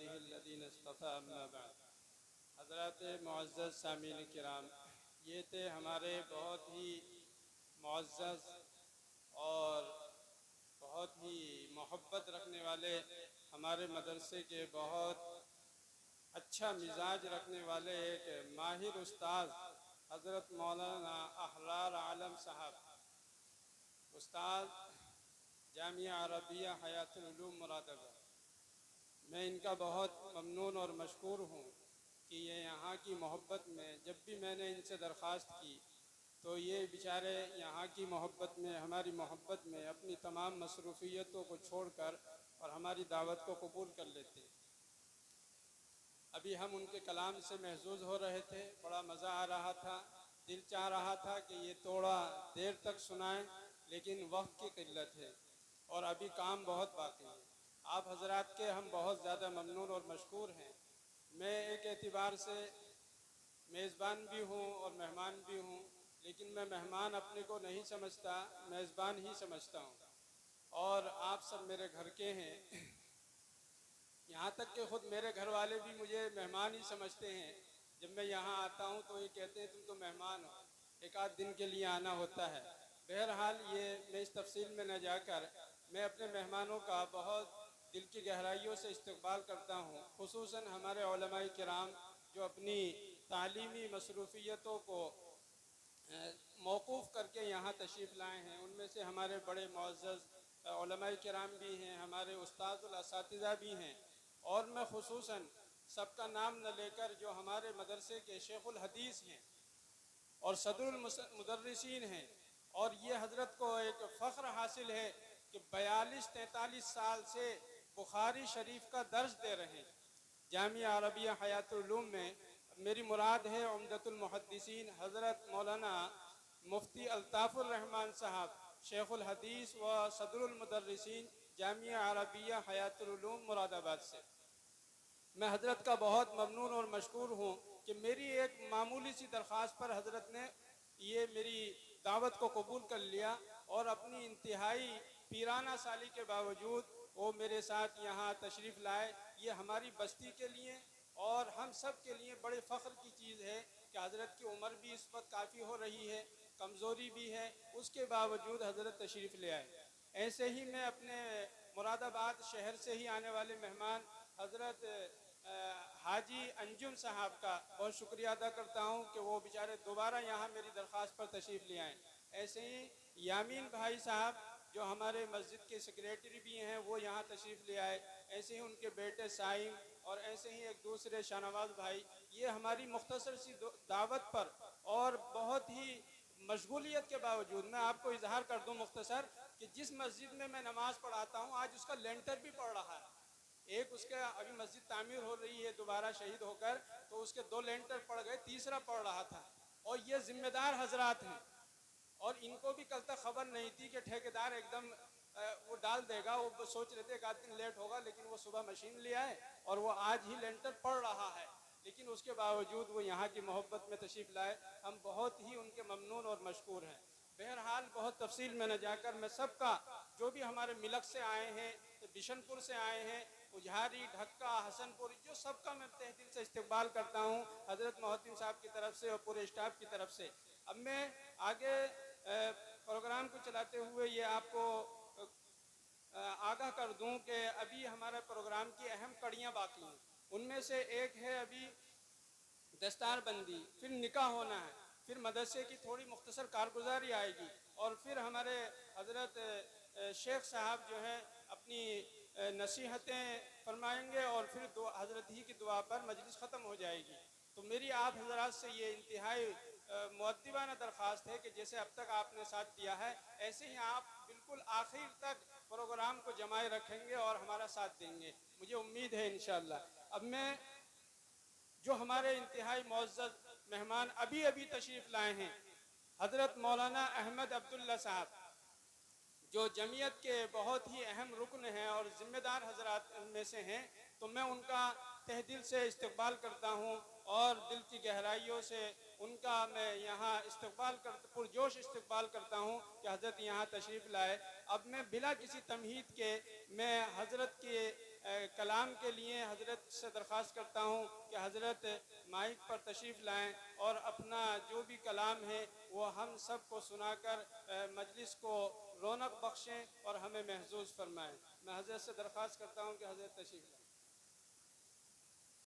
इबादिहिल्लज़ीना इस्तफ़ा अम्मा बअद। हज़रात मुअज़्ज़ज़ सामीन किराम, ये थे हमारे बहुत ही मुअज़्ज़ज़ और बहुत ही मोहब्बत रखने वाले, हमारे मदरसे के बहुत अच्छा मिजाज रखने वाले एक माहिर उस्ताद हज़रत मौलाना अहरार आलम साहब, उस्ताद जामिया अरबिया हयातुल उलूम मुरादाबाद। मैं इनका बहुत ममनून और मशकूर हूँ कि ये यहाँ की मोहब्बत में, जब भी मैंने इनसे दरख्वास्त की तो ये बेचारे यहाँ की मोहब्बत में, हमारी मोहब्बत में अपनी तमाम मसरूफ़ियतों को छोड़कर और हमारी दावत को कबूल कर लेते। अभी हम उनके कलाम से महजूज़ हो रहे थे, बड़ा मज़ा आ रहा था। दिल चाह रहा था कि ये थोड़ा देर तक सुनाएं, लेकिन वक्त की किल्लत है और अभी काम बहुत बाकी है। आप हजरात के हम बहुत ज़्यादा ममनून और मशकूर हैं। मैं एक एतबार से मेज़बान भी हूँ और मेहमान भी हूँ, लेकिन मैं मेहमान अपने को नहीं समझता, मेज़बान ही समझता हूँ। और आप सब मेरे घर के हैं, यहाँ तक कि ख़ुद मेरे घर वाले भी मुझे मेहमान ही समझते हैं। जब मैं यहाँ आता हूँ तो ये कहते हैं तुम तो मेहमान हो, एक आध दिन के लिए आना होता है। बहरहाल ये मैं इस तफसील में न जाकर, मैं अपने मेहमानों का बहुत दिल की गहराइयों से इस्तकबाल करता हूँ, खुसूसन हमारे उलमाए किराम जो अपनी तालीमी मसरूफ़ियतों को मौकूफ़ करके यहाँ तशरीफ़ लाए हैं। उनमें से हमारे बड़े मुअज़्ज़ज़ उलमाए किराम भी हैं, हमारे उस्तादुल असातिज़ा भी हैं, और मैं खुसूसन सबका नाम न लेकर जो हमारे मदरसे के शेखुल हदीस हैं और सदरुल मुदर्रिसीन हैं, और ये हज़रत को एक फ़ख्र हासिल है कि 42-43 साल से बुखारी शरीफ का दर्स दे रहे हैं जामिया अरबिया हयातुल उलूम में। मेरी मुराद है उम्दतुल मुहद्दिसीन हज़रत मौलाना मुफ्ती अल्ताफ़ुर रहमान साहब, शेखुल हदीस व सदरुल मुदर्रिसीन जामिया अरबिया हयातुल उलूम मुरादाबाद से। मैं हज़रत का बहुत ममनून और मशकूर हूँ कि मेरी एक मामूली सी दरख्वास्त पर हज़रत ने ये मेरी दावत को कबूल कर लिया और अपनी इंतहाई पीराना साली के बावजूद वो मेरे साथ यहाँ तशरीफ़ लाए। ये हमारी बस्ती के लिए और हम सब के लिए बड़े फ़ख्र की चीज़ है कि हज़रत की उम्र भी इस वक्त काफ़ी हो रही है, कमज़ोरी भी है, उसके बावजूद हज़रत तशरीफ़ ले आए। ऐसे ही मैं अपने मुरादाबाद शहर से ही आने वाले मेहमान हज़रत हाजी अंजुम साहब का बहुत शुक्रिया अदा करता हूँ कि वो बेचारे दोबारा यहाँ मेरी दरख्वास्त पर तशरीफ़ ले आएँ। ऐसे ही यामीन भाई साहब जो हमारे मस्जिद के सेक्रेटरी भी हैं, वो यहाँ तशरीफ़ ले आए। ऐसे ही उनके बेटे साइम और ऐसे ही एक दूसरे शाहनवाज भाई, ये हमारी मुख्तसर सी दावत पर और बहुत ही मशगूलियत के बावजूद, मैं आपको इजहार कर दूँ मुख्तसर कि जिस मस्जिद में मैं नमाज़ पढ़ाता हूँ आज उसका लेंटर भी पड़ रहा है। एक उसका अभी मस्जिद तामीर हो रही है दोबारा शहीद होकर, तो उसके 2 लेंटर पड़ गए, तीसरा पड़ रहा था। और ये जिम्मेदार हजरात हैं और इनको भी कल तक खबर नहीं थी कि ठेकेदार एकदम वो डाल देगा। वो सोच रहे थे एक आध दिन लेट होगा, लेकिन वो सुबह मशीन ले आए और वो आज ही लेंटर पड़ रहा है। लेकिन उसके बावजूद वो यहाँ की मोहब्बत में तशरीफ़ लाए, हम बहुत ही उनके ममनून और मशकूर हैं। बहरहाल बहुत तफसील में न जाकर मैं सबका, जो भी हमारे मिलक से आए हैं, बिशनपुर से आए हैं, उजहारी, ढक्का, हसनपुर, जो सबका मैं तहे दिल से इस्तकबाल करता हूँ हज़रत मोहद्दिन साहब की तरफ से और पूरे स्टाफ की तरफ से। अब मैं आगे प्रोग्राम को चलाते हुए ये आपको आगाह कर दूं कि अभी हमारे प्रोग्राम की अहम कड़ियाँ बाकी हैं। उनमें से एक है अभी दस्तार बंदी, फिर निकाह होना है, फिर मदरसे की थोड़ी मुख्तसर कारगुजारी आएगी और फिर हमारे हज़रत शेख साहब जो है अपनी नसीहतें फरमाएंगे और फिर हज़रत ही की दुआ पर मजलिस ख़त्म हो जाएगी। तो मेरी आप हज़रात से ये इंतहाई मुअद्दिबाना दरख्वास्त है कि जैसे अब तक आपने साथ दिया है, ऐसे ही आप बिल्कुल आखिर तक प्रोग्राम को जमाए रखेंगे और हमारा साथ देंगे, मुझे उम्मीद है इंशाअल्लाह। अब मैं जो हमारे इंतहाई मुअज़्ज़ज़ मेहमान अभी अभी तशरीफ़ लाए हैं, हज़रत मौलाना अहमद अब्दुल्ला साहब, जो जमीयत के बहुत ही अहम रुकन हैं और ज़िम्मेदार हज़रात में से हैं, तो मैं उनका तहे दिल से इस्तकबाल करता हूँ और दिल की गहराइयों से उनका मैं यहाँ पुरजोश इस्तकबाल करता हूँ कि हज़रत यहाँ तशरीफ़ लाए। अब मैं बिला किसी तमहीद के मैं हज़रत के कलाम के लिए हज़रत से दरख्वास्त करता हूँ कि हज़रत माइक पर तशरीफ़ लाएँ और अपना जो भी कलाम है वो हम सब को सुनाकर मजलिस को रौनक बख्शें और हमें महसूस फरमाएँ। मैं हज़रत से दरख्वास्त करता हूँ कि हज़रत तशरीफ़ लाएँ।